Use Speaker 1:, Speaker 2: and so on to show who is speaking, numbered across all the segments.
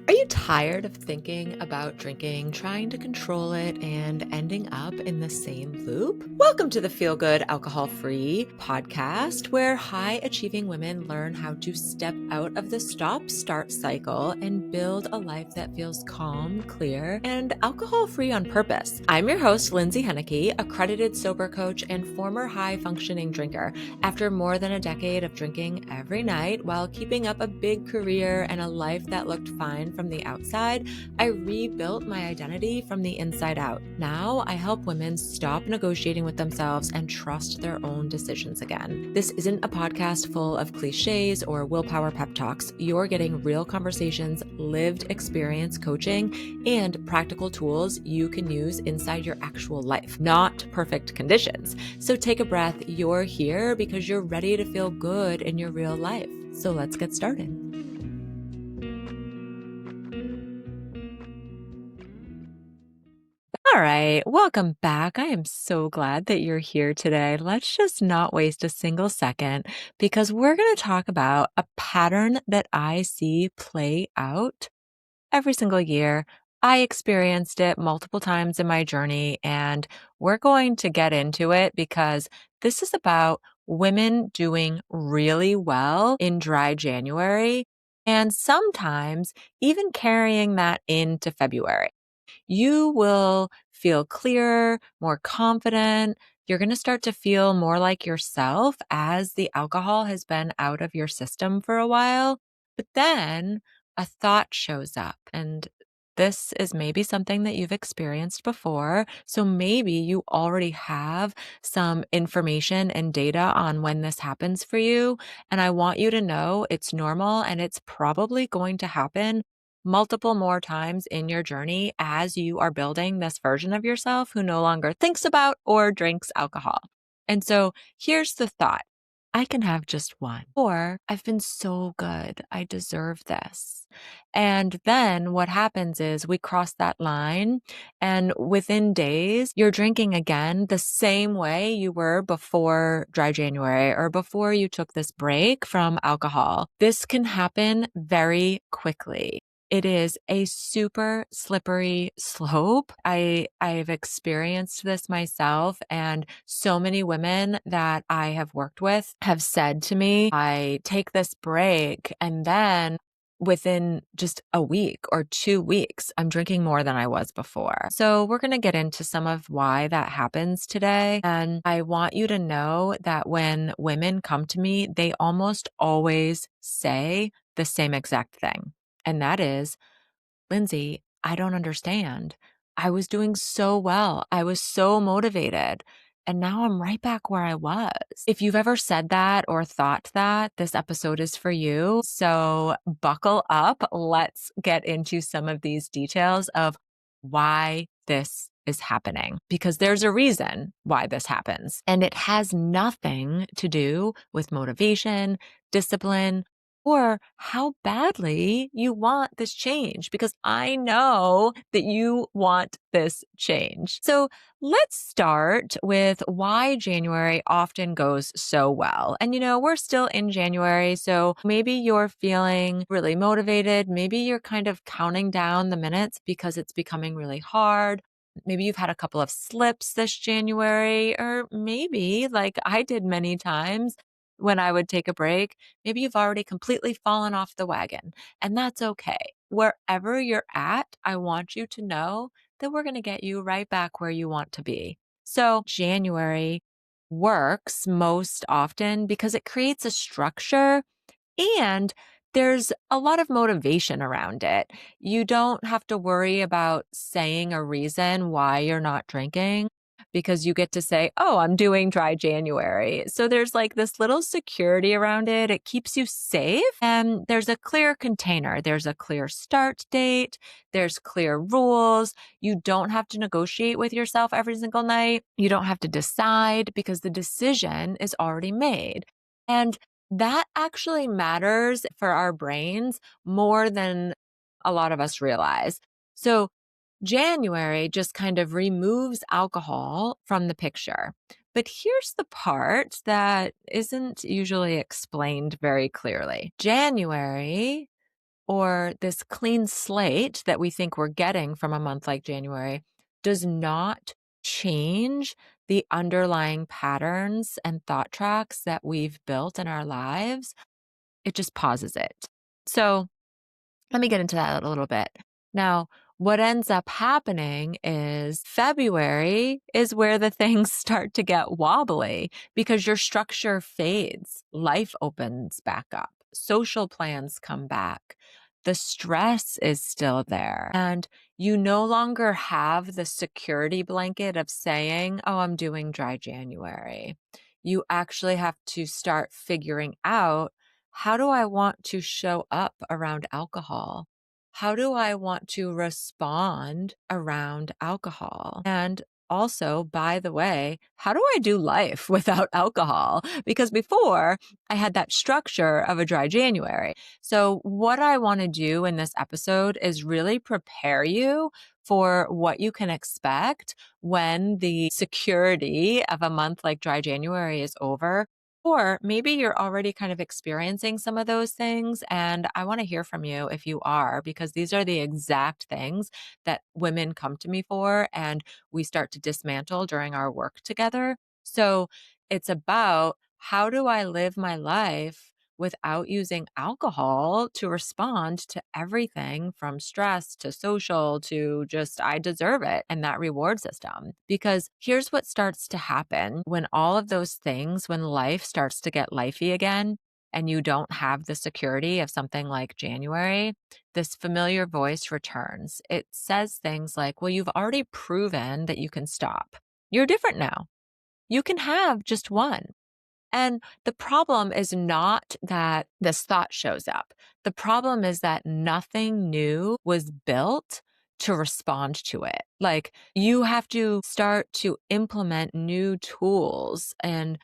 Speaker 1: Are you tired of thinking about drinking, trying to control it, and ending up in the same loop? Welcome to the Feel Good Alcohol Free podcast, where high achieving women learn how to step out of the stop start cycle and build a life that feels calm, clear, and alcohol free on purpose. I'm your host, Lindsay, accredited sober coach and former high functioning drinker. After more than a decade of drinking every night while keeping up a big career and a life that looked fine from the outside, I rebuilt my identity from the inside out. Now I help women stop negotiating with themselves and trust their own decisions again. This isn't a podcast full of cliches or willpower pep talks. You're getting real conversations, lived experience coaching, and practical tools you can use inside your actual life, not perfect conditions. So take a breath. You're here because you're ready to feel good in your real life. So let's get started. All right, welcome back. I am so glad that you're here today. Let's just not waste a single second because we're going to talk about a pattern that I see play out every single year. I experienced it multiple times in my journey, and we're going to get into it because this is about women doing really well in dry January and sometimes even carrying that into February. You will feel clearer, more confident. You're going to start to feel more like yourself as the alcohol has been out of your system for a while. But then a thought shows up, and this is maybe something that you've experienced before. So maybe you already have some information and data on when this happens for you. And I want you to know it's normal and it's probably going to happen multiple more times in your journey as you are building this version of yourself who no longer thinks about or drinks alcohol. And so here's the thought. I can have just one. Or I've been so good. I deserve this. And then what happens is we cross that line, and within days, you're drinking again the same way you were before dry January or before you took this break from alcohol. This can happen very quickly. It is a super slippery slope. I've experienced this myself, and so many women that I have worked with have said to me, I take this break and then within just a week or 2 weeks, I'm drinking more than I was before. So we're going to get into some of why that happens today. And I want you to know that when women come to me, they almost always say the same exact thing. And that is, Lindsay, I don't understand. I was doing so well. I was so motivated. And now I'm right back where I was. If you've ever said that or thought that, this episode is for you. So buckle up. Let's get into some of these details of why this is happening, because there's a reason why this happens. And it has nothing to do with motivation, discipline, or how badly you want this change, because I know that you want this change. So let's start with why January often goes so well. And we're still in January, so maybe you're feeling really motivated. Maybe you're kind of counting down the minutes because it's becoming really hard. Maybe you've had a couple of slips this January, or maybe, like I did many times when I would take a break, maybe you've already completely fallen off the wagon, and that's okay. Wherever you're at, I want you to know that we're going to get you right back where you want to be. So January works most often because it creates a structure, and there's a lot of motivation around it. You don't have to worry about saying a reason why you're not drinking, because you get to say, oh, I'm doing dry January. So there's like this little security around it. It keeps you safe, and there's a clear container. There's a clear start date. There's clear rules. You don't have to negotiate with yourself every single night. You don't have to decide because the decision is already made. And that actually matters for our brains more than a lot of us realize. So January just kind of removes alcohol from the picture. But here's the part that isn't usually explained very clearly. January or this clean slate that we think we're getting from a month like January does not change the underlying patterns and thought tracks that we've built in our lives, it just pauses it. So let me get into that a little bit. Now, what ends up happening is February is where the things start to get wobbly because your structure fades, life opens back up, social plans come back. The stress is still there. And you no longer have the security blanket of saying, oh, I'm doing dry January. You actually have to start figuring out, how do I want to show up around alcohol? How do I want to respond around alcohol? And also, by the way, how do I do life without alcohol? Because before I had that structure of a dry January. So, what I want to do in this episode is really prepare you for what you can expect when the security of a month like dry January is over. Or maybe you're already kind of experiencing some of those things. And I want to hear from you if you are, because these are the exact things that women come to me for and we start to dismantle during our work together. So it's about, how do I live my life without using alcohol to respond to everything from stress to social to just, I deserve it, and that reward system. Because here's what starts to happen when all of those things, when life starts to get lifey again, and you don't have the security of something like January, this familiar voice returns. It says things like, well, you've already proven that you can stop. You're different now. You can have just one. And the problem is not that this thought shows up. The problem is that nothing new was built to respond to it. Like, you have to start to implement new tools and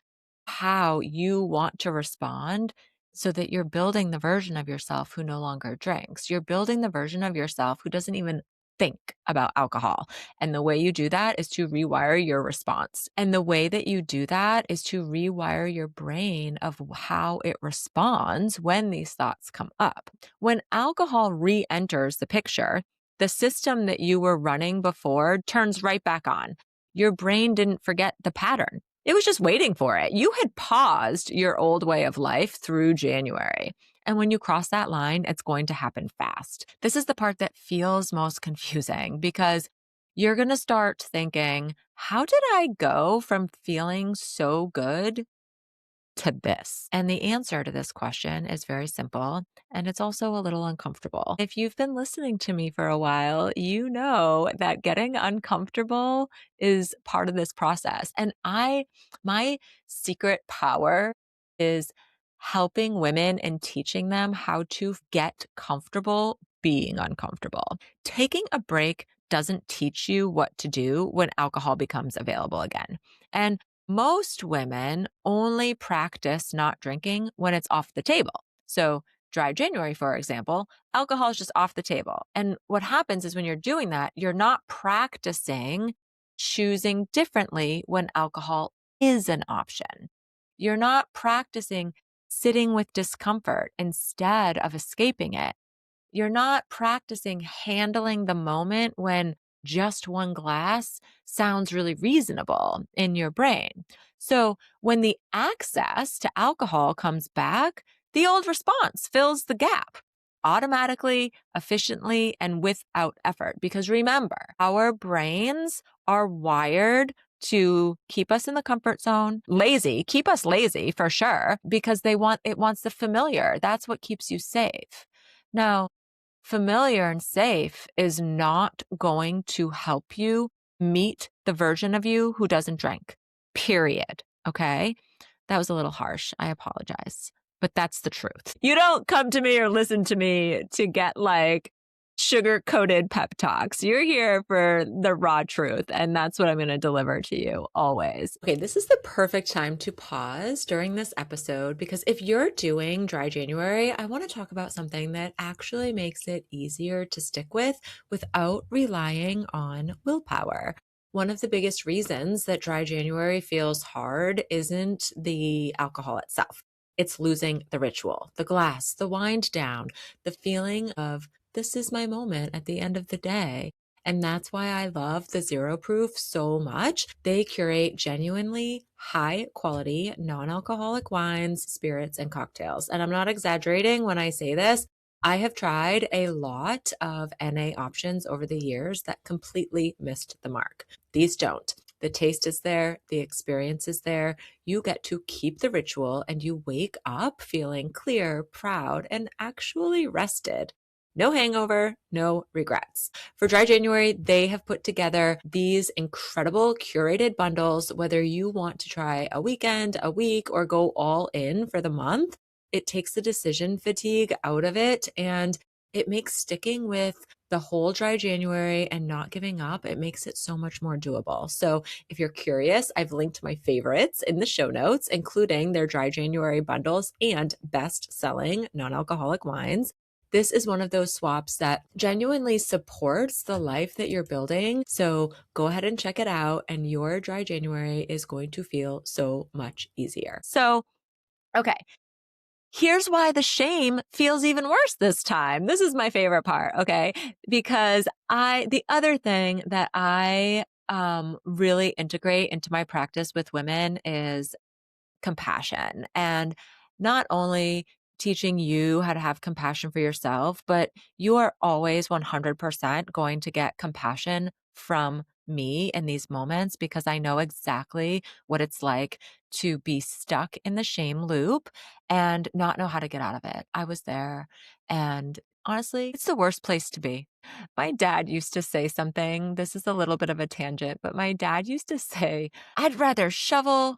Speaker 1: how you want to respond so that you're building the version of yourself who no longer drinks. You're building the version of yourself who doesn't even think about alcohol. And the way you do that is to rewire your response. And the way that you do that is to rewire your brain of how it responds when these thoughts come up. When alcohol re enters the picture, the system that you were running before turns right back on. Your brain didn't forget the pattern. It was just waiting for it. You had paused your old way of life through January. And when you cross that line, it's going to happen fast. This is the part that feels most confusing because you're going to start thinking, how did I go from feeling so good to this? And the answer to this question is very simple, and it's also a little uncomfortable. If you've been listening to me for a while, you know that getting uncomfortable is part of this process. And my secret power is helping women and teaching them how to get comfortable being uncomfortable. Taking a break doesn't teach you what to do when alcohol becomes available again. And most women only practice not drinking when it's off the table. So, dry January, for example, alcohol is just off the table. And what happens is when you're doing that, you're not practicing choosing differently when alcohol is an option. You're not practicing sitting with discomfort instead of escaping it. You're not practicing handling the moment when just one glass sounds really reasonable in your brain. So when the access to alcohol comes back, the old response fills the gap automatically, efficiently, and without effort. Because remember, our brains are wired to keep us in the comfort zone, lazy, keep us lazy for sure, because it wants the familiar. That's what keeps you safe. Now, familiar and safe is not going to help you meet the version of you who doesn't drink, period. Okay. That was a little harsh. I apologize, but that's the truth. You don't come to me or listen to me to get like sugar coated pep talks. You're here for the raw truth, and that's what I'm going to deliver to you always. Okay, this is the perfect time to pause during this episode because if you're doing dry January, I want to talk about something that actually makes it easier to stick with without relying on willpower. One of the biggest reasons that dry January feels hard isn't the alcohol itself. It's losing the ritual, the glass, the wind down, the feeling of this is my moment at the end of the day. And that's why I love the Zero Proof so much. They curate genuinely high quality, non alcoholic wines, spirits, and cocktails. And I'm not exaggerating when I say this. I have tried a lot of NA options over the years that completely missed the mark. These don't. The taste is there, the experience is there. You get to keep the ritual and you wake up feeling clear, proud, and actually rested. No hangover, no regrets. For Dry January, they have put together these incredible curated bundles. Whether you want to try a weekend, a week, or go all in for the month, it takes the decision fatigue out of it, and it makes sticking with the whole Dry January and not giving up, it makes it so much more doable. So if you're curious, I've linked my favorites in the show notes, including their Dry January bundles and best-selling non-alcoholic wines. This is one of those swaps that genuinely supports the life that you're building. So go ahead and check it out, and your Dry January is going to feel so much easier. So, okay. Here's why the shame feels even worse this time. This is my favorite part, okay? Because the other thing that I really integrate into my practice with women is compassion. And not only teaching you how to have compassion for yourself, but you are always 100% going to get compassion from me in these moments because I know exactly what it's like to be stuck in the shame loop and not know how to get out of it. I was there, and honestly, it's the worst place to be. My dad used to say something. This is a little bit of a tangent, but my dad used to say, I'd rather shovel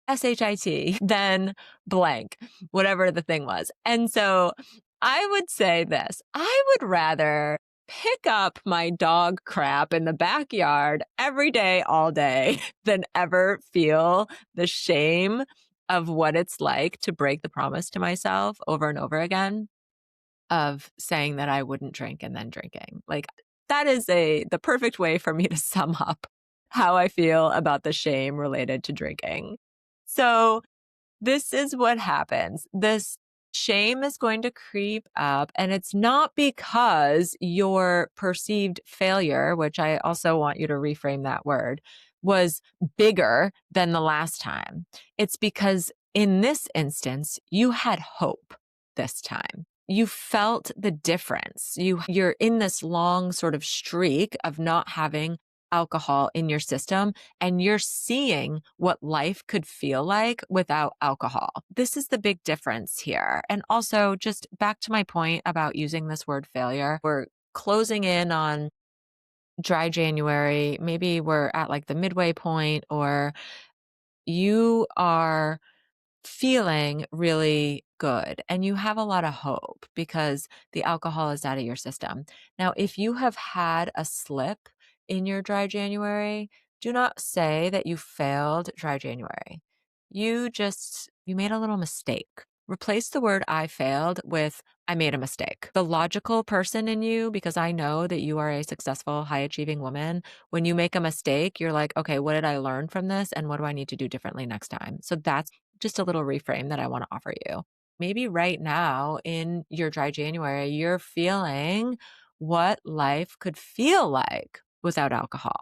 Speaker 1: SHIT, then blank, whatever the thing was. And so I would say this, I would rather pick up my dog crap in the backyard every day, all day, than ever feel the shame of what it's like to break the promise to myself over and over again of saying that I wouldn't drink and then drinking. Like that is the perfect way for me to sum up how I feel about the shame related to drinking. So this is what happens. This shame is going to creep up, and it's not because your perceived failure, which I also want you to reframe that word, was bigger than the last time. It's because in this instance, you had hope this time. You felt the difference. You're in this long sort of streak of not having alcohol in your system, and you're seeing what life could feel like without alcohol. This is the big difference here. And also, just back to my point about using this word failure, we're closing in on Dry January. Maybe we're at like the midway point, or you are feeling really good and you have a lot of hope because the alcohol is out of your system. Now, if you have had a slip in your Dry January, do not say that you failed Dry January. You made a little mistake. Replace the word I failed with I made a mistake. The logical person in you, because I know that you are a successful, high achieving woman, when you make a mistake, you're like, okay, what did I learn from this? And what do I need to do differently next time? So that's just a little reframe that I want to offer you. Maybe right now in your Dry January, you're feeling what life could feel like without alcohol.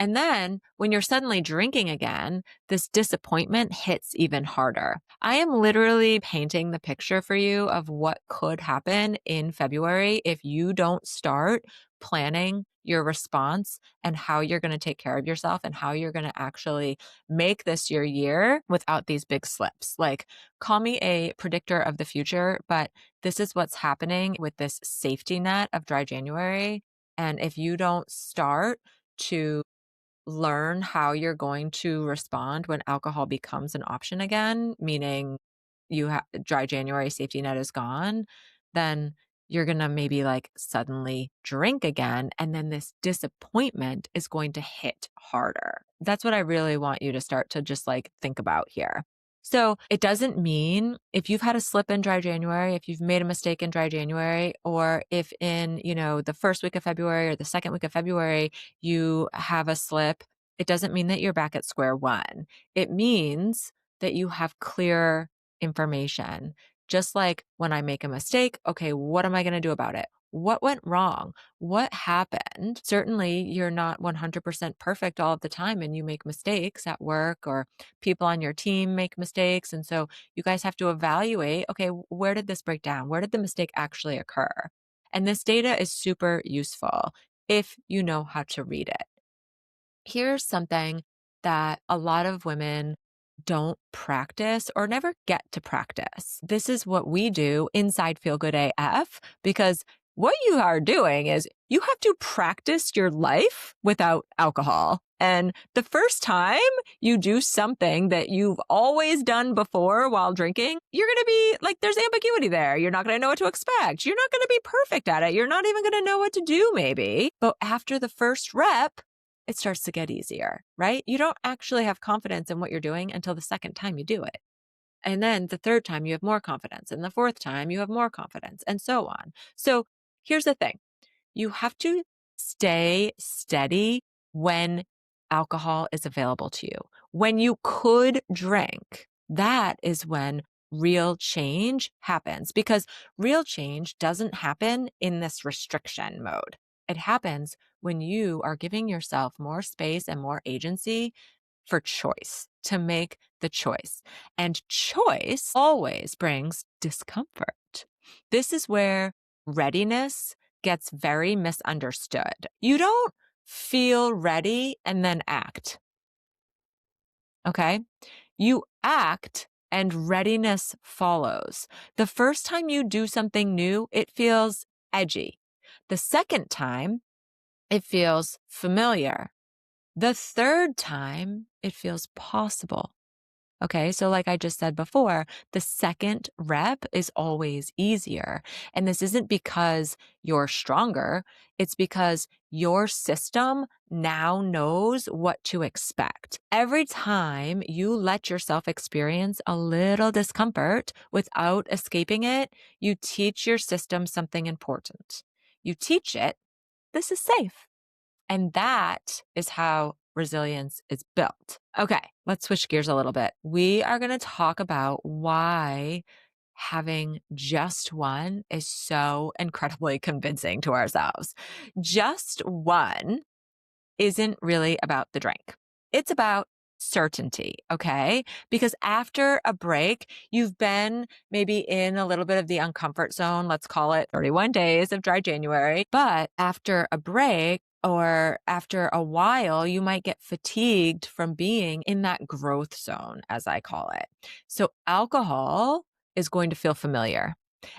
Speaker 1: And then when you're suddenly drinking again, this disappointment hits even harder. I am literally painting the picture for you of what could happen in February if you don't start planning your response and how you're going to take care of yourself and how you're going to actually make this your year without these big slips. Like, call me a predictor of the future, but this is what's happening with this safety net of Dry January. And if you don't start to learn how you're going to respond when alcohol becomes an option again, meaning you have Dry January safety net is gone, then you're going to maybe like suddenly drink again. And then this disappointment is going to hit harder. That's what I really want you to start to just like think about here. So it doesn't mean if you've had a slip in Dry January, if you've made a mistake in Dry January, or if in, the first week of February or the second week of February, you have a slip, it doesn't mean that you're back at square one. It means that you have clear information. Just like when I make a mistake, okay, what am I going to do about it? What went wrong? What happened? Certainly, you're not 100% perfect all of the time, and you make mistakes at work, or people on your team make mistakes. And so you guys have to evaluate, okay, where did this break down? Where did the mistake actually occur? And this data is super useful if you know how to read it. Here's something that a lot of women don't practice or never get to practice. This is what we do inside Feel Good AF, because what you are doing is you have to practice your life without alcohol. And the first time you do something that you've always done before while drinking, you're going to be like, there's ambiguity there. You're not going to know what to expect. You're not going to be perfect at it. You're not even going to know what to do, maybe. But after the first rep, it starts to get easier, right? You don't actually have confidence in what you're doing until the second time you do it. And then the third time you have more confidence. And the fourth time you have more confidence, and so on. So here's the thing. You have to stay steady when alcohol is available to you. When you could drink, that is when real change happens, because real change doesn't happen in this restriction mode. It happens when you are giving yourself more space and more agency for choice, to make the choice. And choice always brings discomfort. This is where readiness gets very misunderstood. You don't feel ready and then act. Okay. You act and readiness follows. The first time you do something new, it feels edgy. The second time, it feels familiar. The third time, it feels possible. Okay, so like I just said before, the second rep is always easier. And this isn't because you're stronger, it's because your system now knows what to expect. Every time you let yourself experience a little discomfort without escaping it, you teach your system something important. You teach it, this is safe. And that is how resilience is built. Okay, let's switch gears a little bit. We are going to talk about why having just one is so incredibly convincing to ourselves. Just one isn't really about the drink. It's about certainty, okay? Because after a break, you've been maybe in a little bit of the uncomfort zone. Let's call it 31 days of dry January. But after a break, or after a while, you might get fatigued from being in that growth zone, as I call it. So alcohol is going to feel familiar.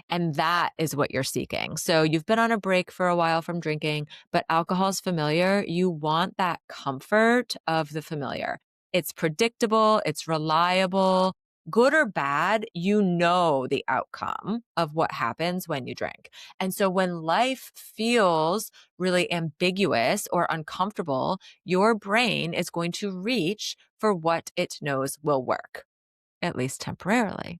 Speaker 1: And that is what you're seeking. So you've been on a break for a while from drinking, but alcohol is familiar. You want that comfort of the familiar. It's predictable, it's reliable. Good or bad, you know the outcome of what happens when you drink. And so when life feels really ambiguous or uncomfortable, your brain is going to reach for what it knows will work, at least temporarily.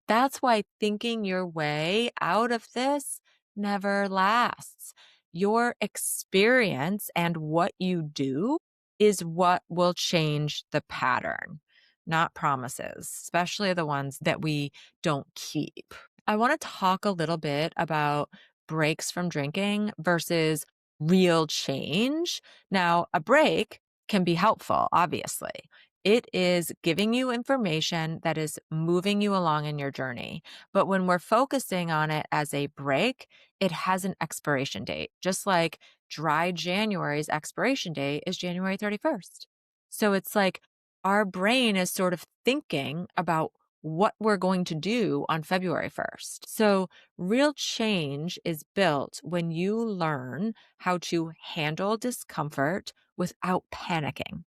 Speaker 1: That's why thinking your way out of this never lasts. Your experience and what you do is what will change the pattern, not promises, especially the ones that we don't keep. I want to talk a little bit about breaks from drinking versus real change. Now, a break can be helpful, obviously. It is giving you information that is moving you along in your journey. But when we're focusing on it as a break, it has an expiration date, just like dry January's expiration date is January 31st. So it's like our brain is sort of thinking about what we're going to do on February 1st. So real change is built when you learn how to handle discomfort without panicking.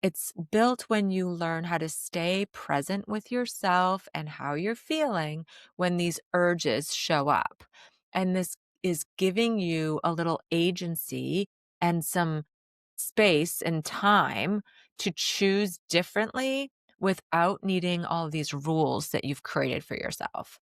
Speaker 1: It's built when you learn how to stay present with yourself and how you're feeling when these urges show up. And this is giving you a little agency and some space and time to choose differently without needing all of these rules that you've created for yourself.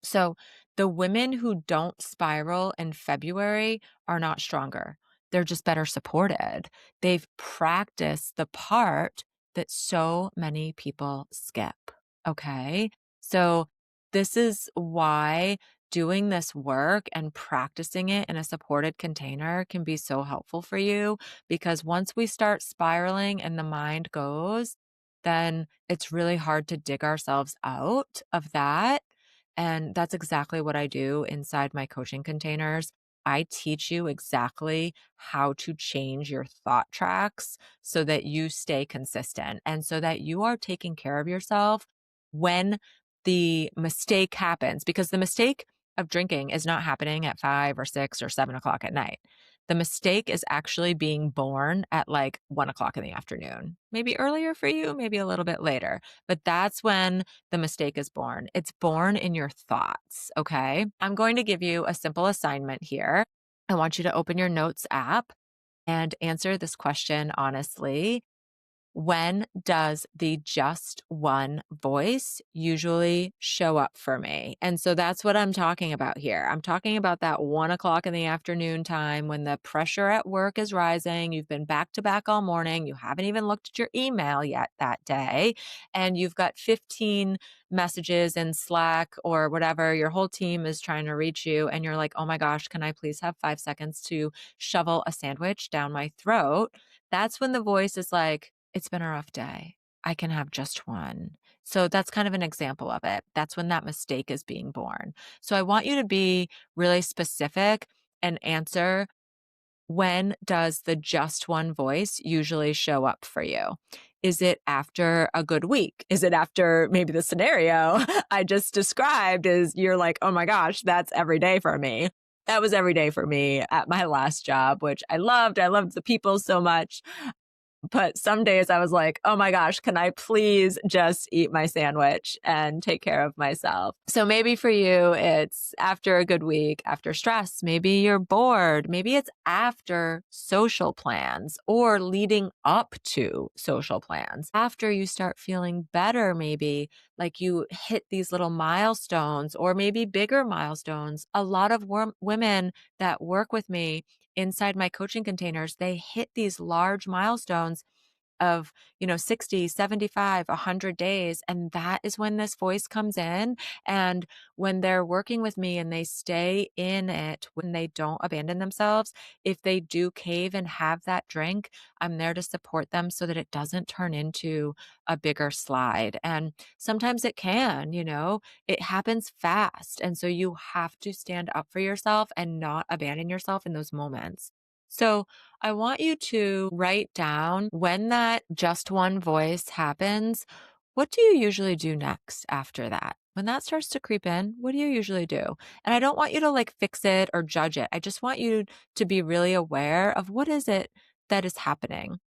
Speaker 1: So the women who don't spiral in February are not stronger. They're just better supported. They've practiced the part that so many people skip. Okay. So, this is why doing this work and practicing it in a supported container can be so helpful for you because once we start spiraling and the mind goes, then it's really hard to dig ourselves out of that. And that's exactly what I do inside my coaching containers. I teach you exactly how to change your thought tracks so that you stay consistent and so that you are taking care of yourself when the mistake happens, because the mistake of drinking is not happening at 5 or 6 or 7 o'clock at night. The mistake is actually being born at like 1 o'clock in the afternoon, maybe earlier for you, maybe a little bit later, but that's when the mistake is born. It's born in your thoughts. Okay. I'm going to give you a simple assignment here. I want you to open your notes app and answer this question honestly. When does the just one voice usually show up for me? And so that's what I'm talking about here. I'm talking about that 1 o'clock in the afternoon time when the pressure at work is rising. You've been back to back all morning. You haven't even looked at your email yet that day. And you've got 15 messages in Slack or whatever. Your whole team is trying to reach you. And you're like, oh my gosh, can I please have 5 seconds to shovel a sandwich down my throat? That's when the voice is like, it's been a rough day. I can have just one. So that's kind of an example of it. That's when that mistake is being born. So I want you to be really specific and answer, when does the just one voice usually show up for you? Is it after a good week? Is it after maybe the scenario I just described is you're like, oh my gosh, that's every day for me. That was every day for me at my last job, which I loved. I loved the people so much. But some days I was like, "Oh my gosh, can I please just eat my sandwich and take care of myself?" So maybe for you, it's after a good week, after stress. Maybe you're bored. Maybe it's after social plans or leading up to social plans. After you start feeling better, maybe like you hit these little milestones or maybe bigger milestones. A lot of women that work with me inside my coaching containers, they hit these large milestones of, 60, 75, 100 days. And that is when this voice comes in. And when they're working with me and they stay in it, when they don't abandon themselves, if they do cave and have that drink, I'm there to support them so that it doesn't turn into a bigger slide. And sometimes it can, it happens fast. And so you have to stand up for yourself and not abandon yourself in those moments. So, I want you to write down when that just one voice happens. What do you usually do next after that? When that starts to creep in, what do you usually do? And I don't want you to like fix it or judge it. I just want you to be really aware of what is it that is happening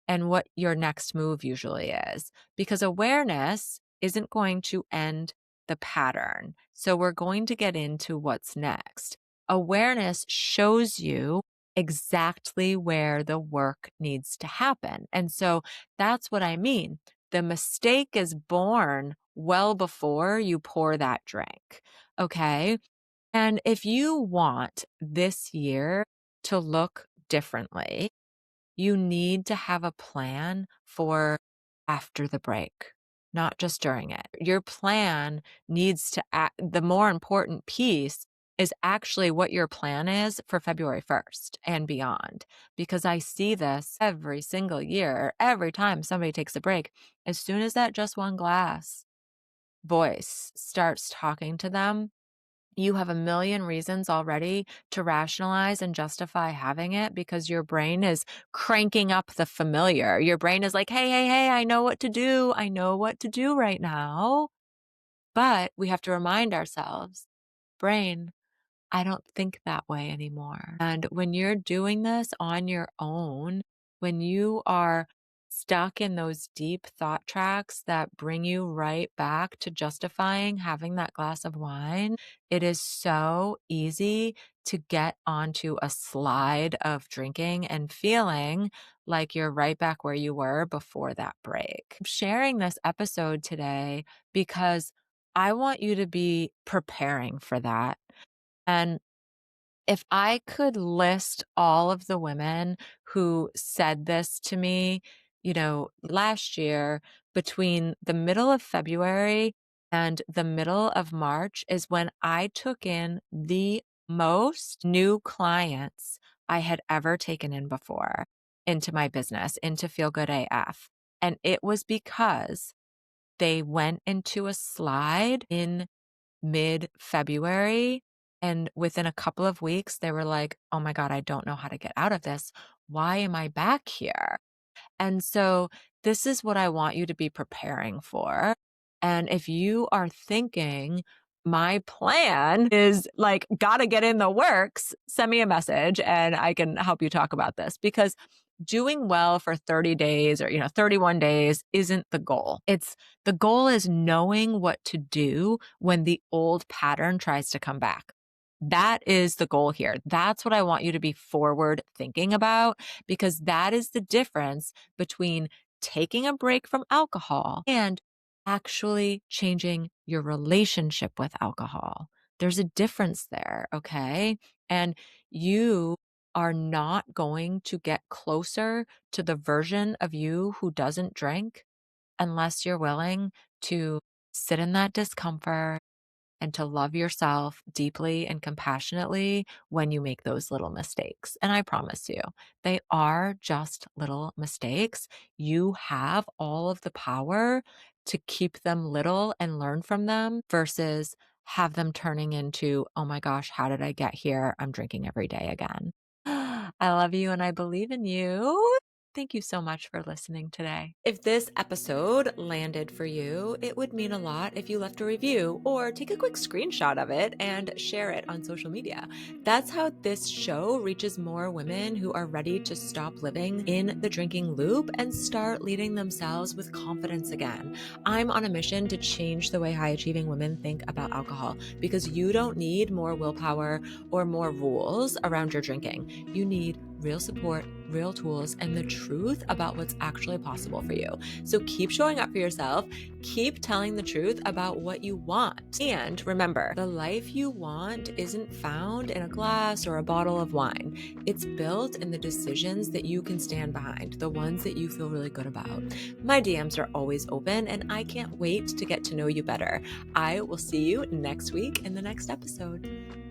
Speaker 1: and what your next move usually is. Because awareness isn't going to end the pattern. So we're going to get into what's next. Awareness shows you exactly where the work needs to happen. And so that's what I mean. The mistake is born well before you pour that drink. Okay. And if you want this year to look differently, you need to have a plan for after the break, not just during it. Your plan needs to the more important piece is actually what your plan is for February 1st and beyond. Because I see this every single year, every time somebody takes a break, as soon as that just one glass voice starts talking to them, you have a million reasons already to rationalize and justify having it because your brain is cranking up the familiar. Your brain is like, hey, hey, hey, I know what to do. I know what to do right now. But we have to remind ourselves, brain, I don't think that way anymore. And when you're doing this on your own, when you are stuck in those deep thought tracks that bring you right back to justifying having that glass of wine, it is so easy to get onto a slide of drinking and feeling like you're right back where you were before that break. I'm sharing this episode today because I want you to be preparing for that. And if I could list all of the women who said this to me, last year, between the middle of February and the middle of March is when I took in the most new clients I had ever taken in before into my business, into Feel Good AF. And it was because they went into a slide in mid-February, and within a couple of weeks, they were like, "Oh my god, I don't know how to get out of this. Why am I back here?" And so this is what I want you to be preparing for. And if you are thinking, my plan is like, gotta get in the works, send me a message and I can help you talk about this because doing well for 30 days or 31 days isn't the goal. It's the goal is knowing what to do when the old pattern tries to come back. That is the goal here. That's what I want you to be forward thinking about because that is the difference between taking a break from alcohol and actually changing your relationship with alcohol. There's a difference there, okay? And you are not going to get closer to the version of you who doesn't drink unless you're willing to sit in that discomfort and to love yourself deeply and compassionately when you make those little mistakes. And I promise you, they are just little mistakes. You have all of the power to keep them little and learn from them versus have them turning into, oh my gosh, how did I get here? I'm drinking every day again. I love you and I believe in you. Thank you so much for listening today. If this episode landed for you, it would mean a lot if you left a review or take a quick screenshot of it and share it on social media. That's how this show reaches more women who are ready to stop living in the drinking loop and start leading themselves with confidence again. I'm on a mission to change the way high achieving women think about alcohol because you don't need more willpower or more rules around your drinking. You need real support, real tools, and the truth about what's actually possible for you. So keep showing up for yourself, keep telling the truth about what you want. And remember, the life you want isn't found in a glass or a bottle of wine. It's built in the decisions that you can stand behind, the ones that you feel really good about. My DMs are always open, and I can't wait to get to know you better. I will see you next week in the next episode.